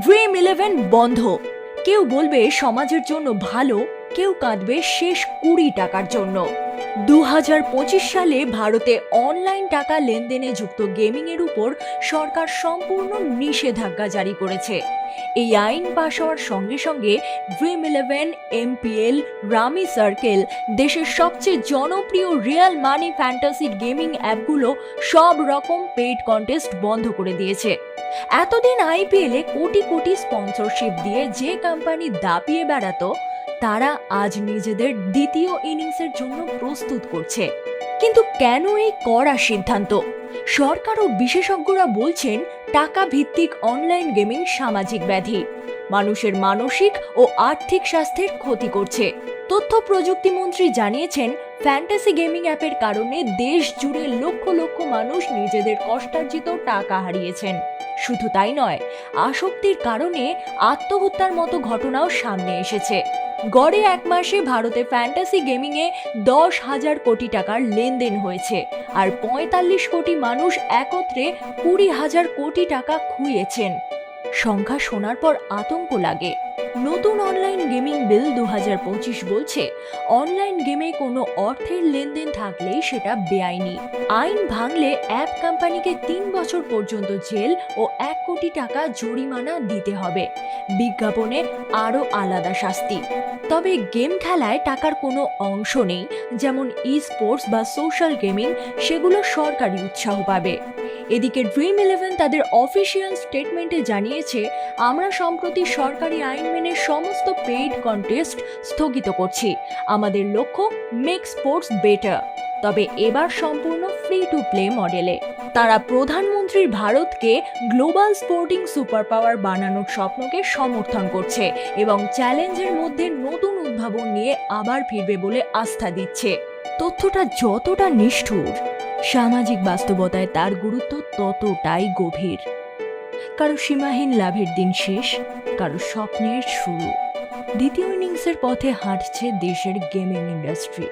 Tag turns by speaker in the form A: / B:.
A: Dream 11 বন্ধ। কেউ বলবে সমাজের জন্য ভালো, কেউ কাঁদবে শেষ 20 টাকার জন্য। 2025 সালে ভারতে অনলাইন টাকা লেনদেনে যুক্ত গেমিং এর উপর সরকার সম্পূর্ণ নিষেধাজ্ঞা জারি করেছে। এই আইন পাশ হওয়ার সঙ্গে সঙ্গে ড্রিম 11, এমপিএল, রামি সার্কেল, দেশের সবচেয়ে জনপ্রিয় রিয়েল মানি ফ্যান্টাসি গেমিং অ্যাপগুলো সব রকম পেইড কন্টেস্ট বন্ধ করে দিয়েছে। এতদিন আইপিএলে কোটি কোটি স্পন্সরশিপ দিয়ে যে কোম্পানি দাপিয়ে বেড়াতো, তারা আজ নিজেদের দ্বিতীয় ইনিংসের জন্য প্রস্তুত করছে। কিন্তু কেন এই কড়া সিদ্ধান্ত? সরকার ও বিশেষজ্ঞরা বলছেন টাকা ভিত্তিক অনলাইন গেমিং সামাজিক ব্যাধি, মানুষের মানসিক ও আর্থিক স্বাস্থ্যের ক্ষতি করছে। তথ্য প্রযুক্তি মন্ত্রী জানিয়েছেন, ফ্যান্টাসি গেমিং অ্যাপের কারণে দেশ জুড়ে লক্ষ লক্ষ মানুষ নিজেদের কষ্টার্জিত টাকা হারিয়েছেন। শুধু তাই নয়, আসক্তির কারণে আত্মহত্যার মতো ঘটনাও সামনে এসেছে। গড়ে এক মাসে ভারতে ফ্যান্টাসি গেমিংয়ে 10,000 কোটি টাকার লেনদেন হয়েছে, আর 45 কোটি মানুষ একত্রে 20,000 কোটি টাকা খুইয়েছেন। সংখ্যা শোনার পর আতঙ্ক লাগে। নতুন অনলাইন গেমিং বিল 2025 বলছে, অনলাইন গেমে কোনো অর্থের লেনদেন থাকলেই সেটা বেআইনি। আইন ভাঙলে অ্যাপ কোম্পানিকে 3 বছর পর্যন্ত জেল ও 1 কোটি টাকা জরিমানা দিতে হবে। বিজ্ঞাপনে আরও আলাদা শাস্তি। তবে গেম খেলায় টাকার কোনো অংশ নেই, যেমন ই স্পোর্টস বা সোশ্যাল গেমিং, সেগুলো সরকারি উৎসাহ পাবে। এদিকে ড্রিম 11 তাদের অফিসিয়াল স্টেটমেন্টে জানিয়েছে, আমরা সম্প্রতি সরকারি আইন মেনে সমস্ত পেইড কন্টেস্ট স্থগিত করছি। আমাদের লক্ষ্য মেক স্পোর্টস বেটার। তবে এবার সম্পূর্ণ ফ্রি টু প্লে মডেলে। তারা প্রধানমন্ত্রীর ভারতকে গ্লোবাল স্পোর্টিং সুপার পাওয়ার বানানোর স্বপ্নকে সমর্থন করছে এবং চ্যালেঞ্জের মধ্যে নতুন উদ্ভাবন নিয়ে আবার ফিরবে বলে আস্থা দিচ্ছে। তথ্যটা যতটা নিষ্ঠুর, সামাজিক বাস্তবতায় তার গুরুত্ব ততটাই গভীর। কারো সীমাহীন লাভের দিন শেষ, কারো স্বপ্নের শুরু। দ্বিতীয় ইনিংসের পথে হাঁটছে দেশের গেমিং ইন্ডাস্ট্রি।